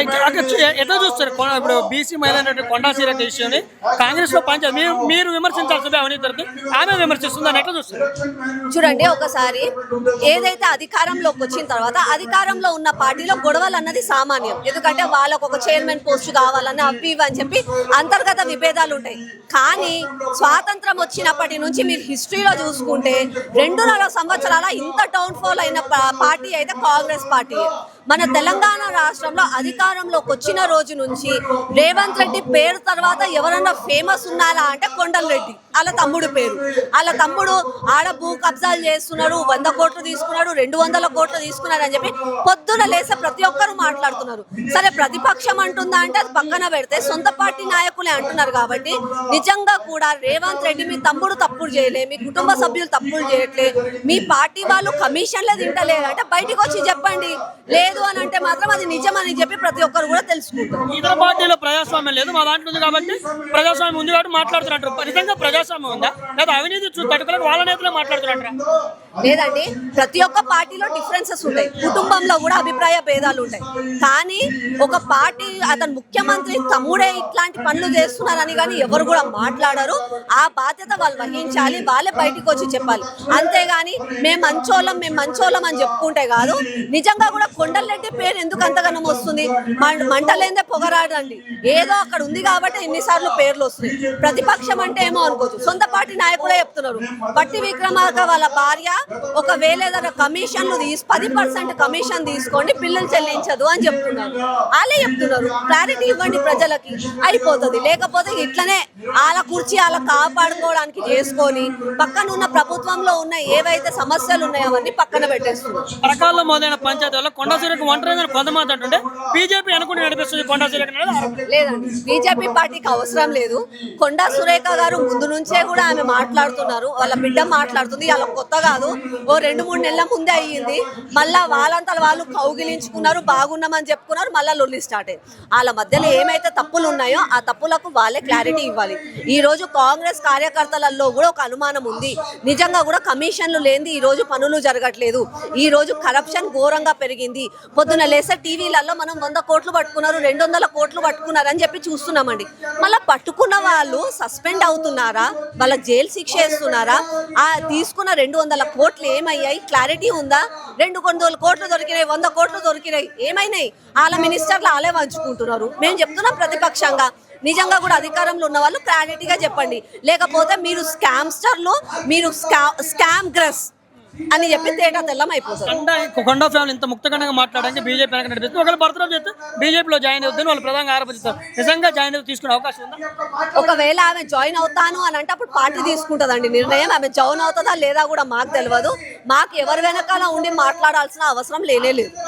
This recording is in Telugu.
ఎట్లా చూస్తారు ఇప్పుడు బీసీ మహిళ కొండా సీరక ఇష్యూని కాంగ్రెస్ లో మీరు విమర్శించాల్సింది అవినీతి ఆమె విమర్శిస్తుందని ఎట్లా చూస్తారు? చూడండి, ఒకసారి ఏదైతే అధికారంలోకి వచ్చిన తర్వాత అధికారంలో ఉన్న పార్టీలో గొడవలు అన్నది సామాన్యం. ఎందుకంటే వాళ్ళకు ఒక చైర్మన్ పోస్ట్ కావాలని అవి ఇవి అని చెప్పి అంతర్గత విభేదాలు ఉంటాయి. కానీ స్వాతంత్రం వచ్చినప్పటి నుంచి మీరు హిస్టరీలో చూసుకుంటే 2.5 సంవత్సరాల ఇంత డౌన్ ఫాల్ అయిన పార్టీ అయితే కాంగ్రెస్ పార్టీ. మన తెలంగాణ రాష్ట్రంలో అధికారంలోకి వచ్చిన రోజు నుంచి రేవంత్ రెడ్డి పేరు తర్వాత ఎవరన్నా ఫేమస్ ఉన్నారా అంటే కొండలరెడ్డి, వాళ్ళ తమ్ముడు పేరు. వాళ్ళ తమ్ముడు ఆడ భూ కబ్జాలు చేస్తున్నాడు, 100 కోట్లు తీసుకున్నాడు, 200 కోట్లు తీసుకున్నాడు అని చెప్పి పొద్దున లేసే ప్రతి ఒక్కరు మాట్లాడుతున్నారు. సరే, ప్రతిపక్షం అంటుందా అంటే అది పక్కన పెడితే సొంత పార్టీ నాయకులే అంటున్నారు. కాబట్టి నిజంగా కూడా రేవంత్ రెడ్డి మీ తమ్ముడు తప్పులు చేయలే, మీ కుటుంబ సభ్యులు తప్పులు చేయట్లే, మీ పార్టీ వాళ్ళు కమిషన్లే తింటలేరు అంటే బయటకు వచ్చి చెప్పండి. లేదు అని అంటే మాత్రం అది నిజమని చెప్పి ప్రతి ఒక్కరు కూడా తెలుసుకుంటారు. ఇతర పార్టీలో ప్రజాస్వామ్యం లేదు, మా దాంట్లో ఉంది కాబట్టి ప్రజాస్వామ్యం ఉంది కాబట్టి మాట్లాడుతున్నట్టు. నిజంగా ప్రజాస్వామ్యం ఉందా లేదా అవినీతి తట్టుకోలేక వాళ్ళ నేతలే మాట్లాడుతున్నట్టు? లేదండి, ప్రతి ఒక్క పార్టీలో డిఫరెన్సెస్ ఉంటాయి, కుటుంబంలో కూడా అభిప్రాయ భేదాలు ఉంటాయి. కానీ ఒక పార్టీ అతను ముఖ్యమంత్రి తమ్ముడే ఇట్లాంటి పనులు చేస్తున్నారని కానీ ఎవరు కూడా మాట్లాడరు. ఆ బాధ్యత వాళ్ళు వహించాలి, వాళ్ళే బయటికి వచ్చి చెప్పాలి. అంతేగాని మేము మంచోళ్ళం అని చెప్పుకుంటే కాదు. నిజంగా కూడా కొండలరెడ్డి పేరు ఎందుకు అంతగానం వస్తుంది? మంటలేందే పొగరాడండి, ఏదో అక్కడ ఉంది కాబట్టి ఎన్నిసార్లు పేర్లు వస్తున్నాయి. ప్రతిపక్షం అంటే ఏమో అనుకోవచ్చు, సొంత పార్టీ నాయకులే చెప్తున్నారు. బట్టి విక్రమార్క వాళ్ళ భార్య ఒకవేళ ఏదైనా కమిషన్లు 10% కమిషన్ తీసుకోండి, బిల్లులు చెల్లించదు అని చెప్తున్నారు. వాళ్ళే చెప్తున్నారు. క్లారిటీ ఇవ్వండి ప్రజలకి, అయిపోతుంది. లేకపోతే ఇట్లనే వాళ్ళ కుర్చీ వాళ్ళ కాపాడుకోవడానికి చేసుకొని పక్కన ఉన్న ప్రభుత్వంలో ఉన్న ఏవైతే సమస్యలు ఉన్నాయో అవన్నీ పక్కన పెట్టేస్తున్నారు. పరకాల్లో మొదలైన పంచాయతీ వల్ల కొండా సీరకు ఒంటరి కొంతమంది అంటుంటే బీజేపీ అనుకుని నడిపిస్తుంది కొండా సీరకు. లేదండి, బీజేపీ పార్టీకి అవసరం లేదు. కొండా సురేఖ గారు ముందు నుంచే కూడా ఆమె మాట్లాడుతున్నారు, వాళ్ళ బిడ్డ మాట్లాడుతుంది. వాళ్ళ కొత్త కాదు, ఓ 2-3 నెలల ముందే అయ్యింది. మళ్ళా వాళ్ళంతా వాళ్ళు కౌగిలించుకున్నారు, బాగున్నామని చెప్పుకున్నారు, మళ్ళీ లొల్లి స్టార్ట్ అయ్యింది. వాళ్ళ మధ్యలో ఏమైతే తప్పులు ఉన్నాయో ఆ తప్పులకు వాళ్ళే క్లారిటీ ఇవ్వాలి. ఈ రోజు కాంగ్రెస్ కార్యకర్తలలో కూడా ఒక అనుమానం ఉంది. నిజంగా కూడా కమిషన్లు లేనిది ఈ రోజు పనులు జరగట్లేదు. ఈ రోజు కరప్షన్ ఘోరంగా పెరిగింది. పొద్దున లేసే టీవీలలో మనం 100 కోట్లు పట్టుకున్నారు, 200 కోట్లు పట్టుకున్నారు అని చెప్పి చూస్తున్నామండి. మళ్ళీ పట్టుకున్న వాళ్ళు సస్పెండ్ అవుతున్నారా, వాళ్ళ జైలు శిక్ష వేస్తున్నారా? ఆ తీసుకున్న 200 కోట్లు ఏమయ్యాయి? క్లారిటీ ఉందా? 200 కోట్లు దొరికినాయి, 100 కోట్లు దొరికినాయి, ఏమైనాయి? వాళ్ళ మినిస్టర్లు వాళ్ళే పంచుకుంటున్నారు. మేము చెప్తున్నాం ప్రతిపక్షంగా, నిజంగా కూడా అధికారంలో ఉన్న వాళ్ళు క్లారిటీగా చెప్పండి. లేకపోతే మీరు స్కామ్స్టర్లు, మీరు స్కామ్ గ్రెస్ అని చెప్పి తేటా తెల్లం అయిపోతుంది. కొండా ఫ్యామిలీ ఇంత ముక్తకంగా మాట్లాడడానికి బీజేపీ వెనక నడిపిస్తుంది. ఒకవేళ బర్తరఫ్ చేస్తే బీజేపీలో జాయిన్ అవుతుంది వాళ్ళు ప్రధానంగా ఆరోపిస్తారు. నిజంగా జాయిన్ అవుతూ తీసుకునే అవకాశం ఉందా? ఒకవేళ ఆమె జాయిన్ అవుతాను అని అంటే అప్పుడు పార్టీ తీసుకుంటుందండి నిర్ణయం. ఆమె జాయిన్ అవుతుందా లేదా కూడా మాకు తెలియదు. మాకు ఎవరి వెనకాల ఉండి మాట్లాడాల్సిన అవసరం లేనే లేదు.